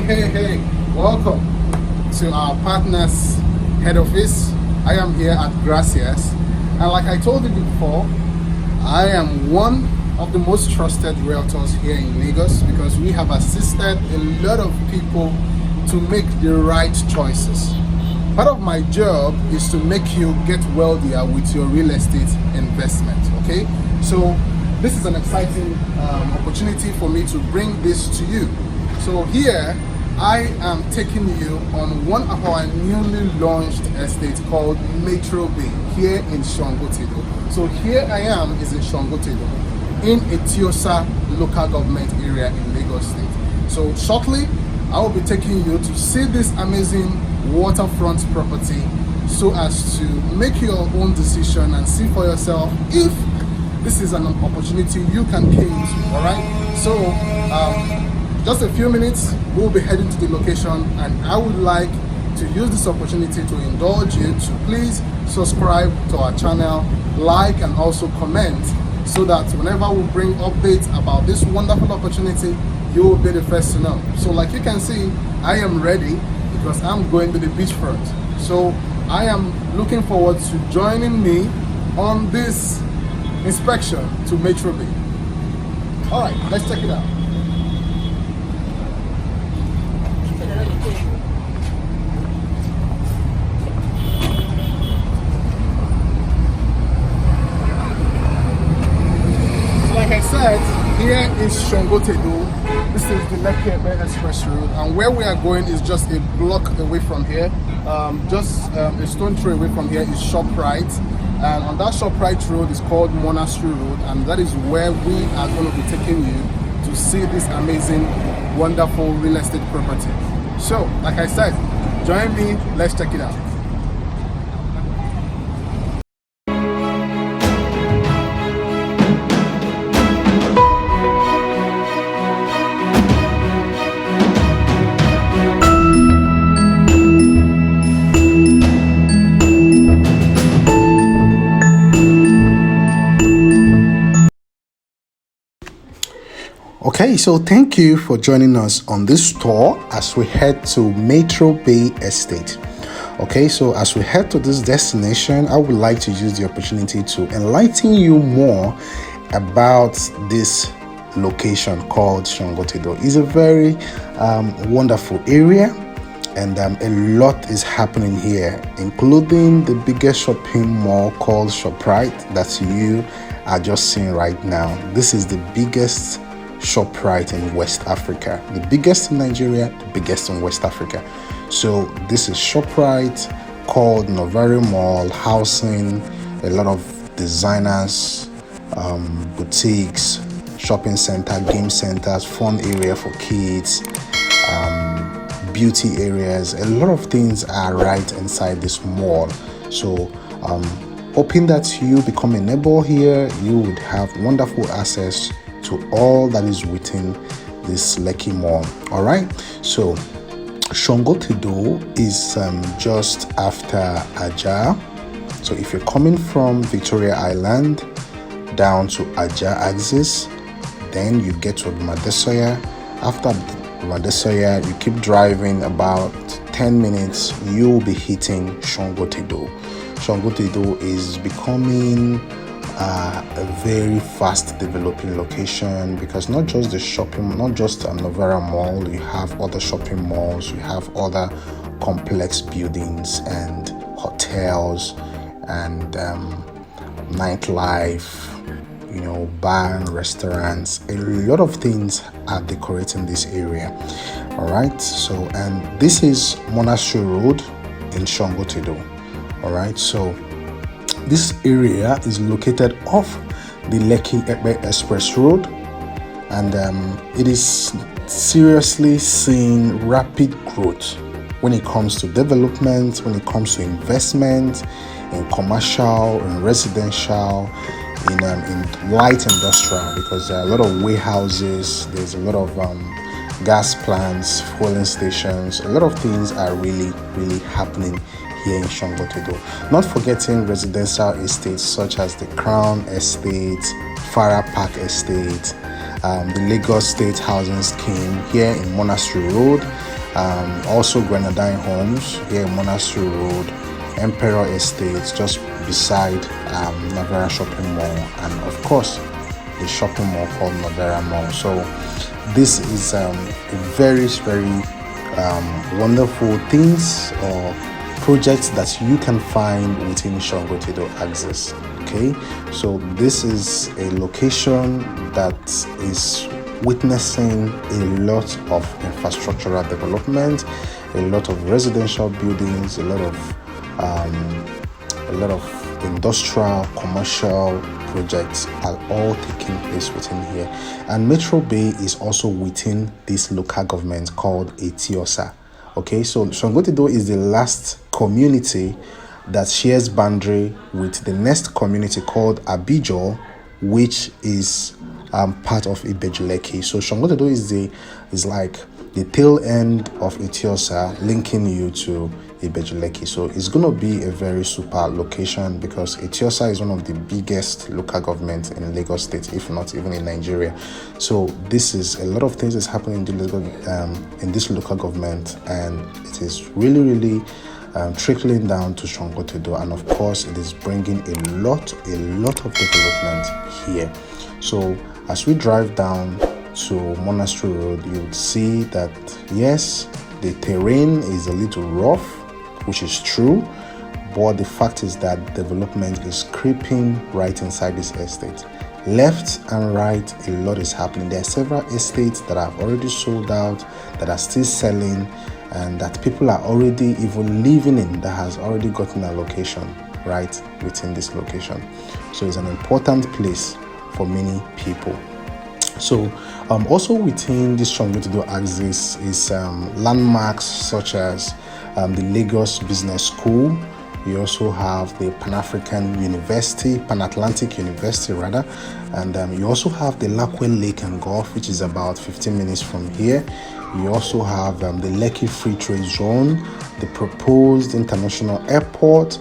Hey, welcome to our partner's head office. I am here at Gracias, and like I told you before, I am one of the most trusted realtors here in Lagos because we have assisted a lot of people to make the right choices. Part of my job is to make you get wealthier with your real estate investment, okay? So this is an exciting opportunity for me to bring this to you. So here, I am taking you on one of our newly launched estates called Metrobay here in Sangotedo. So here I am is in Sangotedo in Etiosa local government area in Lagos State. So shortly, I will be taking you to see this amazing waterfront property so as to make your own decision and see for yourself if this is an opportunity you can came to, all right? So just a few minutes, we'll be heading to the location, and I would like to use this opportunity to indulge you to please subscribe to our channel, like, and also comment so that whenever we bring updates about this wonderful opportunity, you will be the first to know. So like you can see, I am ready because I'm going to the beachfront. So I am looking forward to joining me on this inspection to Metrobay. All right, let's check it out. Like I said, here is Sangotedo. This is the Lekki Express Road, and where we are going is just a block away from here. Just a stone throw away from here is ShopRite, and on that ShopRite road is called Monastery Road, and that is where we are going to be taking you to see this amazing, wonderful real estate property. So, like I said, join me. Let's check it out. Okay, so thank you for joining us on this tour as we head to Metrobay Estate. Okay, so as we head to this destination, I would like to use the opportunity to enlighten you more about this location called Sangotedo. It's a very wonderful area, and a lot is happening here, including the biggest shopping mall called ShopRite that you are just seeing right now. This is the biggest ShopRite in West Africa, the biggest in Nigeria, the biggest in West Africa. So this is ShopRite called Novare Mall, housing a lot of designers, boutiques, shopping center, game centers, fun area for kids, beauty areas. A lot of things are right inside this mall. So hoping that you become a neighbor here, you would have wonderful access to all that is within this Lekki Mall. All right, so Sangotedo is just after Ajah. So if you're coming from Victoria Island down to Ajah axis, then you get to Madesoya. After Madesoya, you keep driving about 10 minutes, you'll be hitting Sangotedo. Sangotedo is becoming a very fast developing location because not just the shopping, not just Novare Mall, you have other shopping malls, you have other complex buildings and hotels and nightlife, you know, bar and restaurants. A lot of things are decorating this area. All right, so and this is Monastery Road in Sangotedo. All right, so this area is located off the Lekki Express Road, and it is seriously seeing rapid growth when it comes to development, when it comes to investment in commercial and residential, in light industrial, because there are a lot of warehouses, there's a lot of gas plants, fueling stations. A lot of things are really happening here in Sangotedo. Not forgetting residential estates such as the Crown Estate, Farah Park Estate, the Lagos State Housing Scheme here in Monastery Road, also Grenadine Homes here in Monastery Road, Emperor Estates just beside Novare Shopping Mall, and of course the shopping mall called Novare Mall. So this is a very wonderful things or projects that you can find within Sangotedo axis. Okay, so this is a location that is witnessing a lot of infrastructural development, a lot of residential buildings, a lot of industrial, commercial projects are all taking place within here. And Metrobay is also within this local government called Etiosa. Okay, so Sangotedo is the last community that shares boundary with the next community called Abijo, which is part of Ibejuleki. So Sangotedo is like the tail end of Etiosa, linking you to Ibejuleki. So it's going to be a very super location because Etiosa is one of the biggest local governments in Lagos State, if not even in Nigeria. So this is a lot of things that's happening in this local government, and it is really trickling down to Sangotedo, and of course it is bringing a lot of development here. So as we drive down to Monastery Road, you would see that yes, the terrain is a little rough, which is true, but the fact is that development is creeping right inside this estate. Left and right, a lot is happening. There are several estates that have already sold out, that are still selling, and that people are already even living in, that has already gotten a location right within this location. So it's an important place for many people. So also within this Sangotedo axis is landmarks such as the Lagos Business School. You also have the Pan-Atlantic University rather, and you also have the Lakwe Lake and Golf, which is about 15 minutes from here. You also have the Lekki Free Trade Zone, the proposed international airport,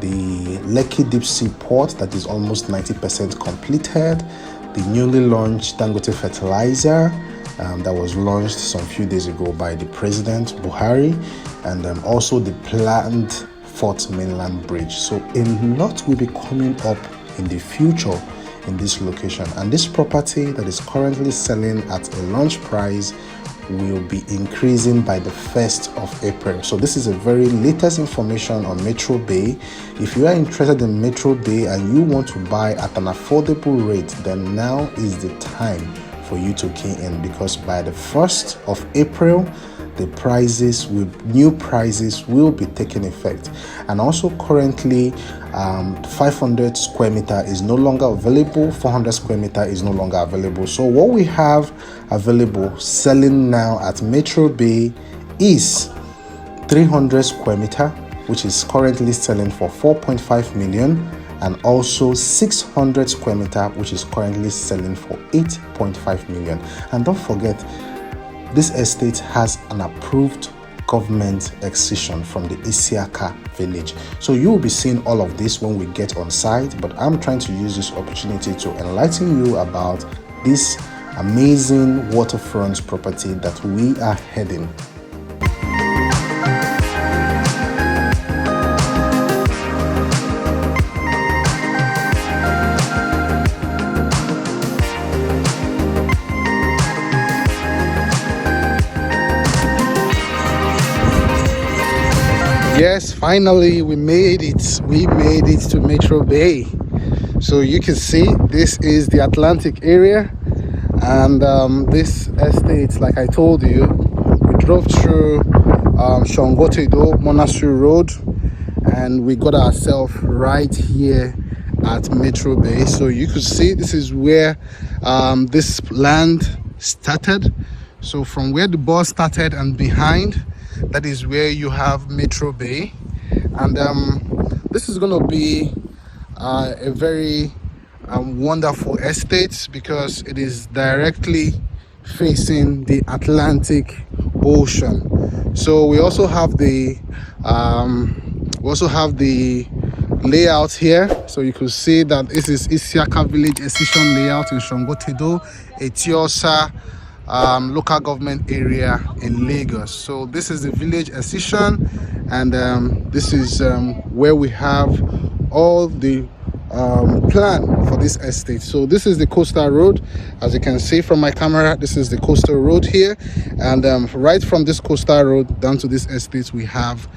the Lekki Deep Sea Port that is almost 90% completed, the newly launched Dangote Fertilizer that was launched some few days ago by the President Buhari, and also the planned Fourth Mainland Bridge. So a lot will be coming up in the future in this location, and this property that is currently selling at a launch price will be increasing by the 1st of April. So this is a very latest information on Metrobay. If you are interested in Metrobay and you want to buy at an affordable rate, then now is the time for you to key in, because by the 1st of April the new prices will be taking effect. And also currently 500 square meter is no longer available, 400 square meter is no longer available. So what we have available selling now at Metrobay is 300 square meter, which is currently selling for 4.5 million, and also 600 square meter, which is currently selling for 8.5 million. And don't forget, this estate has an approved government excision from the Isiaka village. So you will be seeing all of this when we get on site, but I'm trying to use this opportunity to enlighten you about this amazing waterfront property that we are heading. Yes, finally we made it. We made it to Metrobay. So you can see this is the Atlantic area, and this estate, like I told you, we drove through Sangotedo, Monastery Road, and we got ourselves right here at Metrobay. So you could see this is where this land started. So from where the bus started and behind, that is where you have Metrobay, and this is going to be a very wonderful estate because it is directly facing the Atlantic Ocean. So we also have the layout here. So you could see that this is Isiaka village excision layout in Sangotedo, Etiosa local government area in Lagos. So this is the village excision, and this is where we have all the plan for this estate. So this is the coastal road. As you can see from my camera, this is the coastal road here, and right from this coastal road down to this estate we have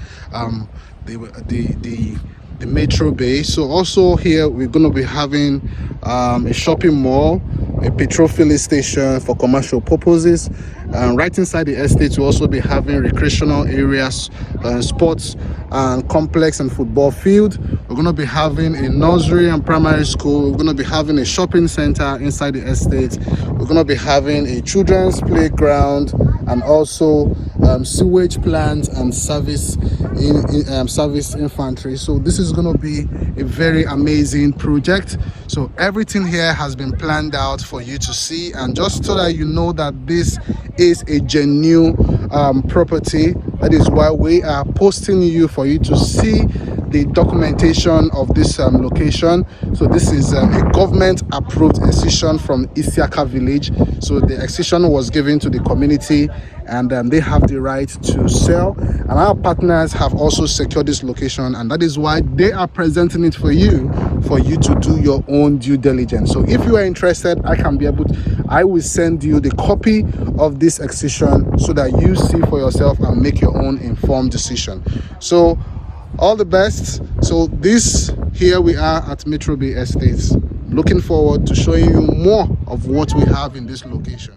the Metrobay. So also here we're going to be having a shopping mall, a petrol filling station for commercial purposes, and right inside the estate we'll also be having recreational areas, sports and complex and football field. We're going to be having a nursery and primary school. We're going to be having a shopping center inside the estate. We're going to be having a children's playground, and also sewage plants and service infantry. So this is going to be a very amazing project. So everything here has been planned out for you to see, and just so that you know that this is a genuine property, that is why we are posting you for you to see the documentation of this location. So this is a government approved excision from Isiaka village. So the excision was given to the community, and they have the right to sell, and our partners have also secured this location, and that is why they are presenting it for you to do your own due diligence. So if you are interested, I will send you the copy of this excision so that you see for yourself and make your own informed decision. So all the best. So this here we are at Metrobay Estates. Looking forward to showing you more of what we have in this location.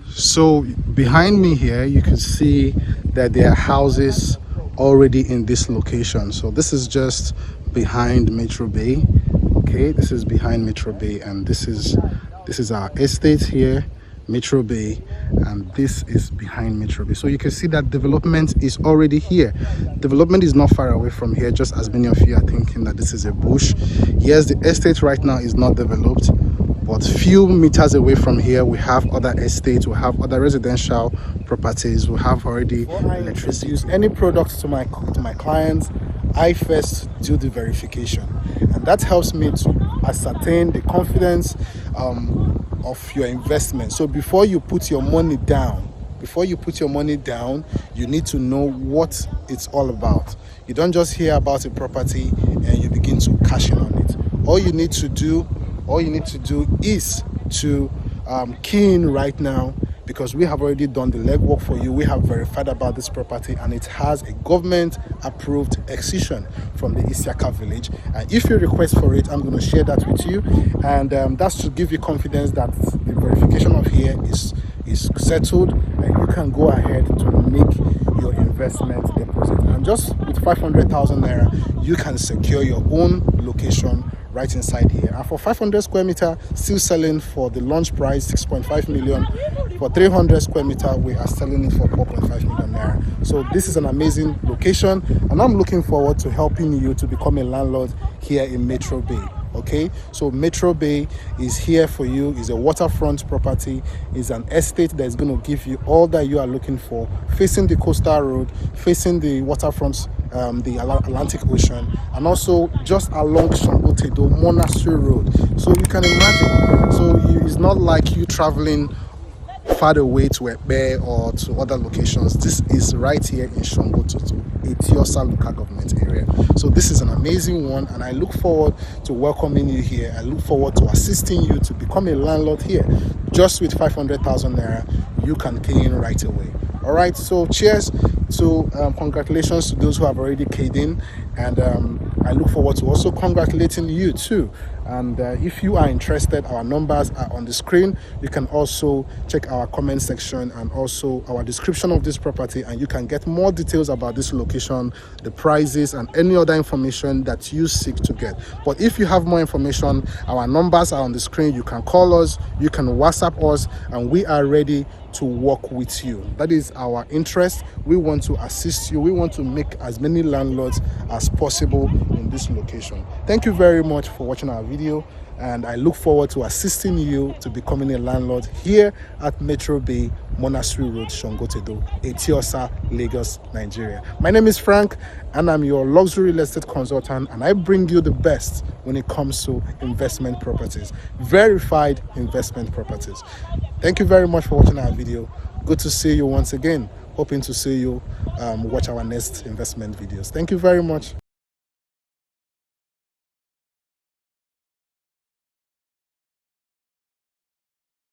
So behind me here you can see that there are houses already in this location. So this is just behind Metrobay. Okay, this is behind Metrobay, and this is our estate here, Metrobay, and this is behind Metrobay. So you can see that development is already here. Development is not far away from here, just as many of you are thinking that this is a bush. Yes, the estate right now is not developed, but few meters away from here we have other estates, we have other residential properties, we have already electricity. Use any product to my clients, I first do the verification, and that helps me to ascertain the confidence of your investment. So before you put your money down, you need to know what it's all about. You don't just hear about a property and you begin to cash in on it. All you need to do is to key in right now, because we have already done the legwork for you. We have verified about this property, and it has a government approved excision from the Isiaka village. And if you request for it, I'm going to share that with you, and that's to give you confidence that the verification of here is settled, and you can go ahead to make your investment deposit. And just with 500,000 naira, you can secure your own location right inside here. And for 500 square meter, still selling for the launch price 6.5 million. For 300 square meter, we are selling it for 4.5 million naira. So this is an amazing location, and I'm looking forward to helping you to become a landlord here in Metrobay. Okay, so Metrobay is here for you. Is a waterfront property, is an estate that is going to give you all that you are looking for, facing the coastal road, facing the waterfront, the Atlantic Ocean, and also just along Sangotedo Monastery Road. So you can imagine, so it's not like you traveling far away to Ekpe or to other locations. This is right here in Sangotedo, Etiosa local government area. So this is an amazing one, and I look forward to welcoming you here. I look forward to assisting you to become a landlord here. Just with 500,000 naira, you can key in right away. All right, so cheers to congratulations to those who have already keyed in, and I look forward to also congratulating you too. And if you are interested, our numbers are on the screen. You can also check our comment section and also our description of this property, and you can get more details about this location, the prices, and any other information that you seek to get. But if you have more information, our numbers are on the screen. You can call us, you can WhatsApp us, and we are ready to work with you. That is our interest. We want to assist you. We want to make as many landlords as possible in this location. Thank you very much for watching our video, and I look forward to assisting you to becoming a landlord here at Metrobay, Monastery Road, Sangotedo, Etiosa, Lagos, Nigeria. My name is Frank, and I'm your luxury real estate consultant, and I bring you the best when it comes to investment properties, verified investment properties. Thank you very much for watching our video. Good to see you once again. Hoping to see you watch our next investment videos. Thank you very much.